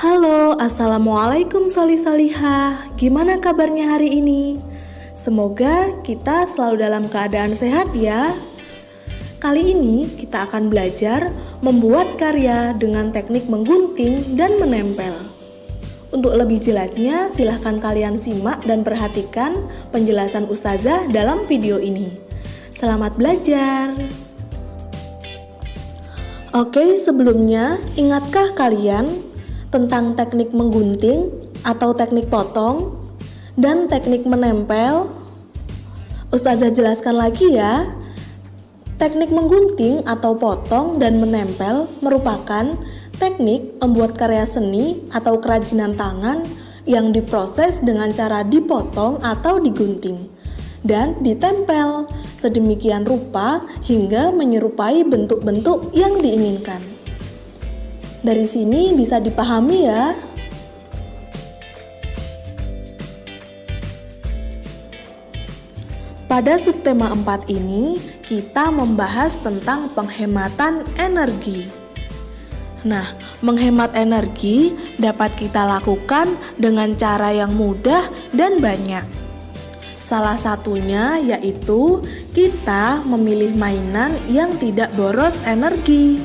Halo, Assalamualaikum Solih-Solihah. Gimana kabarnya hari ini? Semoga kita selalu dalam keadaan sehat ya. Kali ini kita akan belajar membuat karya dengan teknik menggunting dan menempel. Untuk lebih jelasnya, silahkan kalian simak dan perhatikan penjelasan Ustazah dalam video ini. Selamat belajar! Oke, sebelumnya, ingatkah kalian tentang teknik menggunting atau teknik potong dan teknik menempel? Ustazah jelaskan lagi ya. Teknik menggunting atau potong dan menempel merupakan teknik membuat karya seni atau kerajinan tangan yang diproses dengan cara dipotong atau digunting dan ditempel sedemikian rupa hingga menyerupai bentuk-bentuk yang diinginkan. Dari sini bisa dipahami ya. Pada subtema 4 ini, kita membahas tentang penghematan energi. Nah, menghemat energi dapat kita lakukan dengan cara yang mudah dan banyak. Salah satunya yaitu kita memilih mainan yang tidak boros energi.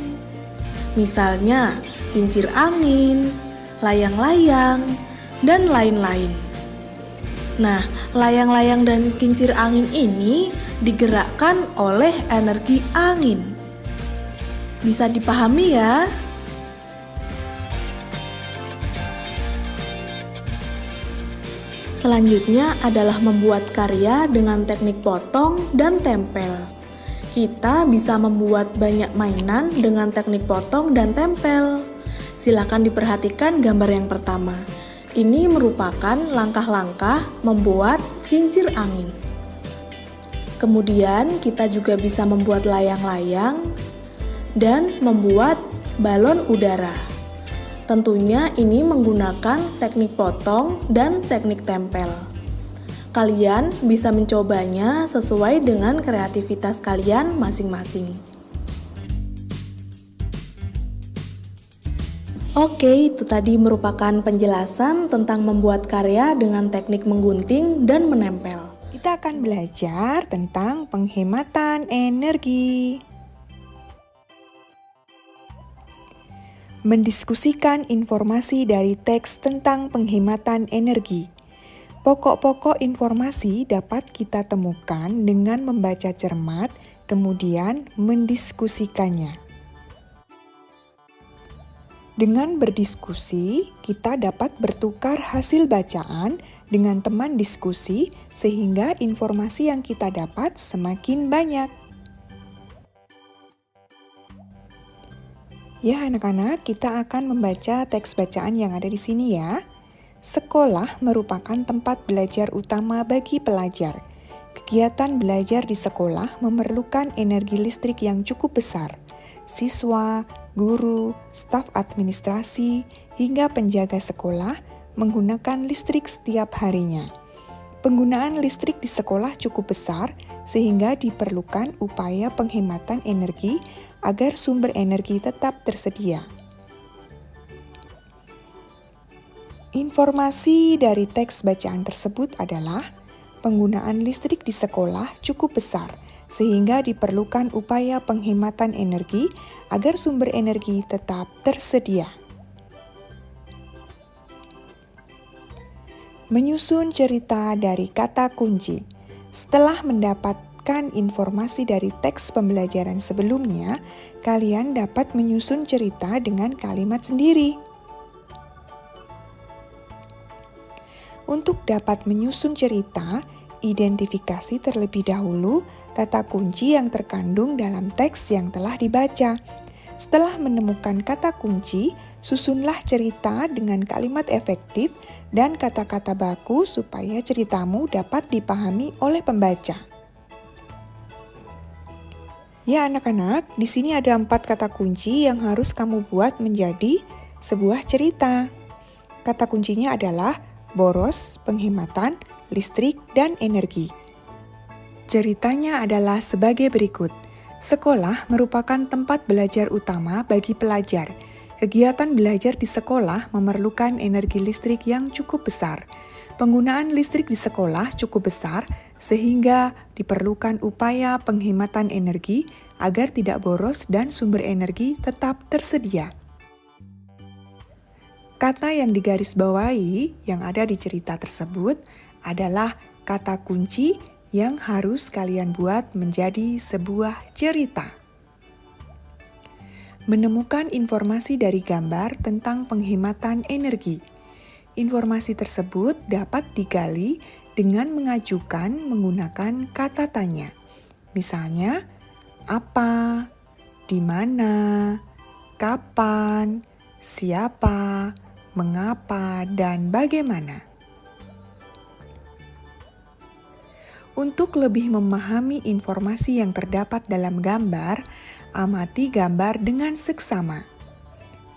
Misalnya, kincir angin, layang-layang, dan lain-lain. Nah, layang-layang dan kincir angin ini digerakkan oleh energi angin. Bisa dipahami ya? Selanjutnya adalah membuat karya dengan teknik potong dan tempel. Kita bisa membuat banyak mainan dengan teknik potong dan tempel. Silakan diperhatikan gambar yang pertama. Ini merupakan langkah-langkah membuat kincir angin. Kemudian kita juga bisa membuat layang-layang dan membuat balon udara. Tentunya ini menggunakan teknik potong dan teknik tempel. Kalian bisa mencobanya sesuai dengan kreativitas kalian masing-masing. Oke, itu tadi merupakan penjelasan tentang membuat karya dengan teknik menggunting dan menempel. Kita akan belajar tentang penghematan energi. Mendiskusikan informasi dari teks tentang penghematan energi. Pokok-pokok informasi dapat kita temukan dengan membaca cermat, kemudian mendiskusikannya. Dengan berdiskusi, kita dapat bertukar hasil bacaan dengan teman diskusi sehingga informasi yang kita dapat semakin banyak. Ya anak-anak, kita akan membaca teks bacaan yang ada di sini ya. Sekolah merupakan tempat belajar utama bagi pelajar. Kegiatan belajar di sekolah memerlukan energi listrik yang cukup besar. Siswa, guru, staf administrasi, hingga penjaga sekolah menggunakan listrik setiap harinya. Penggunaan listrik di sekolah cukup besar sehingga diperlukan upaya penghematan energi agar sumber energi tetap tersedia. Informasi dari teks bacaan tersebut adalah penggunaan listrik di sekolah cukup besar sehingga diperlukan upaya penghematan energi agar sumber energi tetap tersedia. Menyusun cerita dari kata kunci. Setelah mendapatkan informasi dari teks pembelajaran sebelumnya, kalian dapat menyusun cerita dengan kalimat sendiri. Untuk dapat menyusun cerita, identifikasi terlebih dahulu kata kunci yang terkandung dalam teks yang telah dibaca. Setelah menemukan kata kunci, susunlah cerita dengan kalimat efektif dan kata-kata baku supaya ceritamu dapat dipahami oleh pembaca. Ya anak-anak, di sini ada 4 kata kunci yang harus kamu buat menjadi sebuah cerita. Kata kuncinya adalah boros, penghematan, listrik, dan energi. Ceritanya adalah sebagai berikut. Sekolah merupakan tempat belajar utama bagi pelajar. Kegiatan belajar di sekolah memerlukan energi listrik yang cukup besar. Penggunaan listrik di sekolah cukup besar sehingga diperlukan upaya penghematan energi agar tidak boros dan sumber energi tetap tersedia. Kata yang digarisbawahi yang ada di cerita tersebut adalah kata kunci yang harus kalian buat menjadi sebuah cerita. Menemukan informasi dari gambar tentang penghematan energi. Informasi tersebut dapat digali dengan mengajukan menggunakan kata tanya. Misalnya, apa, di mana, kapan, siapa, mengapa, dan bagaimana. Untuk lebih memahami informasi yang terdapat dalam gambar, amati gambar dengan seksama.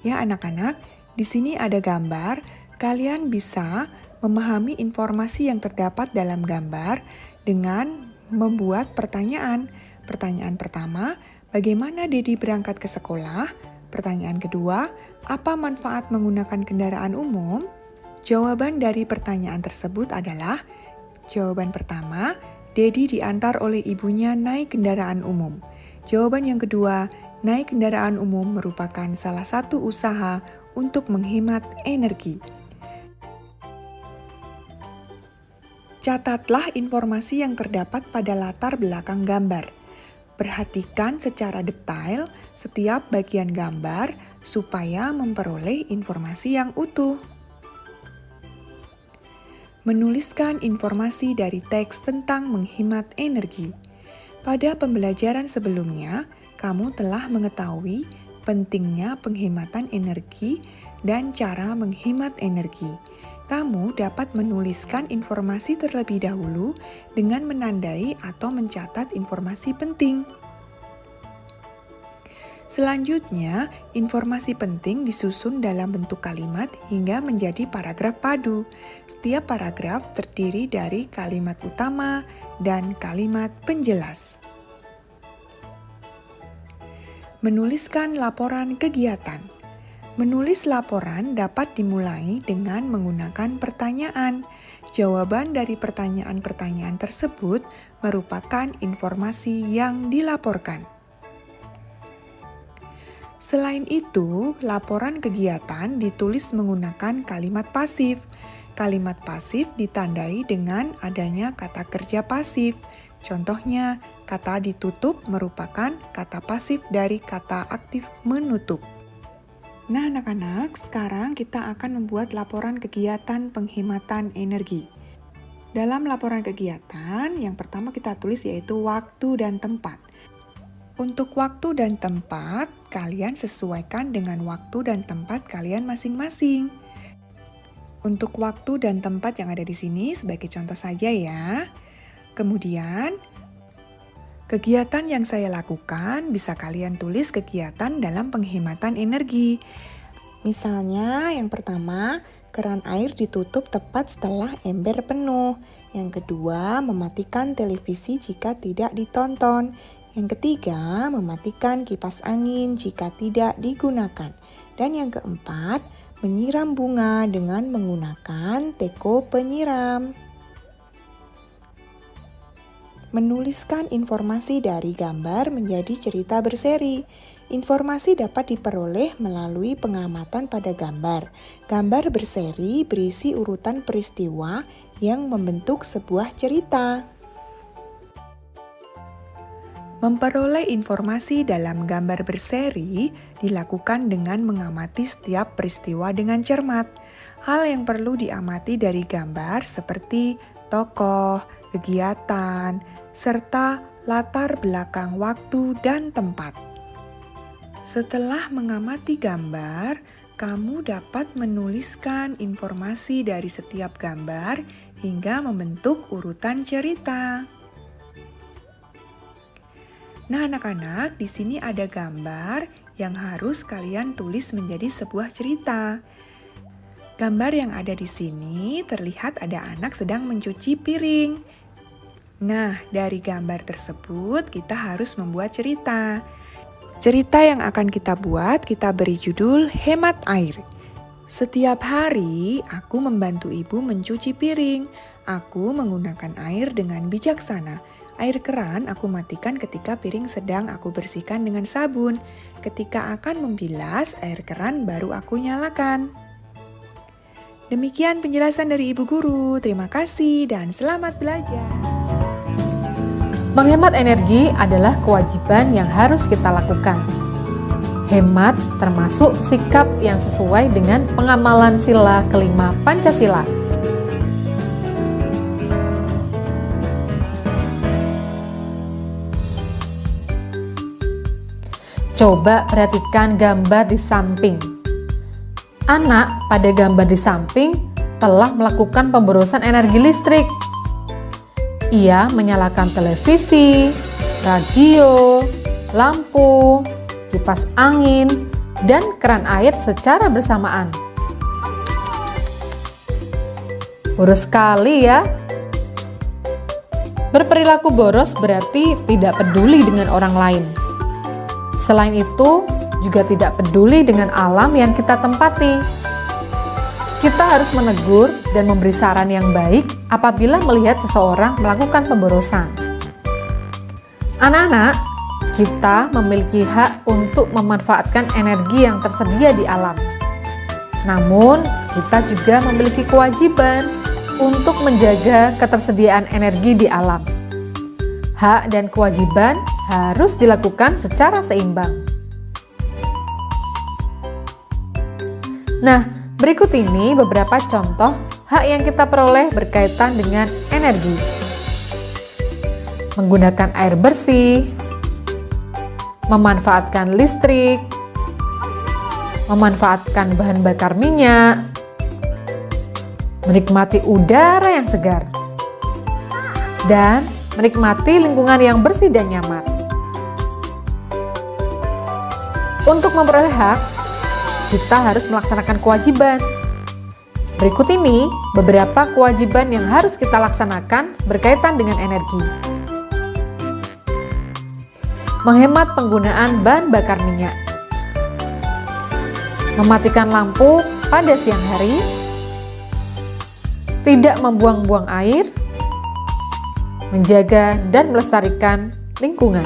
Ya anak-anak, di sini ada gambar, kalian bisa memahami informasi yang terdapat dalam gambar dengan membuat pertanyaan. Pertanyaan pertama, bagaimana Dedi berangkat ke sekolah? Pertanyaan kedua, apa manfaat menggunakan kendaraan umum? Jawaban dari pertanyaan tersebut adalah, jawaban pertama, Dedi diantar oleh ibunya naik kendaraan umum. Jawaban yang kedua, naik kendaraan umum merupakan salah satu usaha untuk menghemat energi. Catatlah informasi yang terdapat pada latar belakang gambar. Perhatikan secara detail setiap bagian gambar supaya memperoleh informasi yang utuh. Menuliskan informasi dari teks tentang menghemat energi. Pada pembelajaran sebelumnya, kamu telah mengetahui pentingnya penghematan energi dan cara menghemat energi. Kamu dapat menuliskan informasi terlebih dahulu dengan menandai atau mencatat informasi penting. Selanjutnya, informasi penting disusun dalam bentuk kalimat hingga menjadi paragraf padu. Setiap paragraf terdiri dari kalimat utama dan kalimat penjelas. Menuliskan laporan kegiatan. Menulis laporan dapat dimulai dengan menggunakan pertanyaan. Jawaban dari pertanyaan-pertanyaan tersebut merupakan informasi yang dilaporkan. Selain itu, laporan kegiatan ditulis menggunakan kalimat pasif. Kalimat pasif ditandai dengan adanya kata kerja pasif. Contohnya, kata ditutup merupakan kata pasif dari kata aktif menutup. Nah anak-anak, sekarang kita akan membuat laporan kegiatan penghematan energi. Dalam laporan kegiatan, yang pertama kita tulis yaitu waktu dan tempat. Untuk waktu dan tempat, kalian sesuaikan dengan waktu dan tempat kalian masing-masing. Untuk waktu dan tempat yang ada di sini sebagai contoh saja ya. Kemudian, kegiatan yang saya lakukan bisa kalian tulis kegiatan dalam penghematan energi. Misalnya yang pertama, keran air ditutup tepat setelah ember penuh. Yang kedua, mematikan televisi jika tidak ditonton. Yang ketiga, mematikan kipas angin jika tidak digunakan. Dan yang keempat, menyiram bunga dengan menggunakan teko penyiram. Menuliskan informasi dari gambar menjadi cerita berseri. Informasi dapat diperoleh melalui pengamatan pada gambar. Gambar berseri berisi urutan peristiwa yang membentuk sebuah cerita. Memperoleh informasi dalam gambar berseri dilakukan dengan mengamati setiap peristiwa dengan cermat. Hal yang perlu diamati dari gambar seperti tokoh, kegiatan, serta latar belakang waktu dan tempat. Setelah mengamati gambar, kamu dapat menuliskan informasi dari setiap gambar hingga membentuk urutan cerita. Nah, anak-anak, di sini ada gambar yang harus kalian tulis menjadi sebuah cerita. Gambar yang ada di sini terlihat ada anak sedang mencuci piring. Nah, dari gambar tersebut kita harus membuat cerita. Cerita yang akan kita buat kita beri judul Hemat Air. Setiap hari aku membantu ibu mencuci piring. Aku menggunakan air dengan bijaksana. Air keran aku matikan ketika piring sedang aku bersihkan dengan sabun. Ketika akan membilas, air keran baru aku nyalakan. Demikian penjelasan dari Ibu Guru. Terima kasih dan selamat belajar. Menghemat energi adalah kewajiban yang harus kita lakukan. Hemat termasuk sikap yang sesuai dengan pengamalan sila kelima Pancasila. Coba perhatikan gambar di samping. Anak pada gambar di samping telah melakukan pemborosan energi listrik. Ia menyalakan televisi, radio, lampu, kipas angin, dan keran air secara bersamaan. Boros sekali ya. Berperilaku boros berarti tidak peduli dengan orang lain. Selain itu, juga tidak peduli dengan alam yang kita tempati. Kita harus menegur dan memberi saran yang baik apabila melihat seseorang melakukan pemborosan. Anak-anak, kita memiliki hak untuk memanfaatkan energi yang tersedia di alam. Namun, kita juga memiliki kewajiban untuk menjaga ketersediaan energi di alam. Hak dan kewajiban harus dilakukan secara seimbang. Nah, berikut ini beberapa contoh hak yang kita peroleh berkaitan dengan energi. Menggunakan air bersih, memanfaatkan listrik, memanfaatkan bahan bakar minyak, menikmati udara yang segar, dan menikmati lingkungan yang bersih dan nyaman. Untuk memperoleh hak, kita harus melaksanakan kewajiban. Berikut ini beberapa kewajiban yang harus kita laksanakan berkaitan dengan energi. Menghemat penggunaan bahan bakar minyak. Mematikan lampu pada siang hari. Tidak membuang-buang air. Menjaga dan melestarikan lingkungan.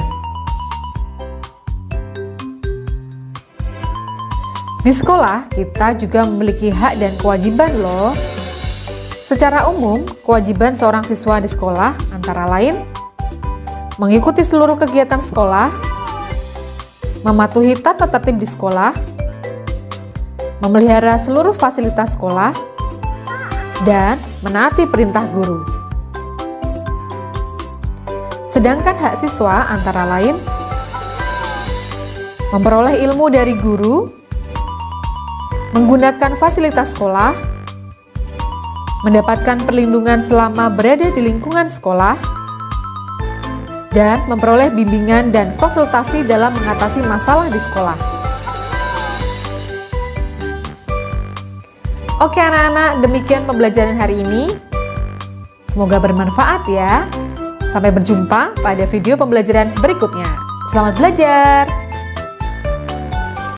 Di sekolah, kita juga memiliki hak dan kewajiban loh. Secara umum, kewajiban seorang siswa di sekolah antara lain mengikuti seluruh kegiatan sekolah, mematuhi tata tertib di sekolah, memelihara seluruh fasilitas sekolah, dan menaati perintah guru. Sedangkan hak siswa antara lain memperoleh ilmu dari guru, menggunakan fasilitas sekolah, mendapatkan perlindungan selama berada di lingkungan sekolah, dan memperoleh bimbingan dan konsultasi dalam mengatasi masalah di sekolah. Oke anak-anak, demikian pembelajaran hari ini. Semoga bermanfaat ya. Sampai berjumpa pada video pembelajaran berikutnya. Selamat belajar!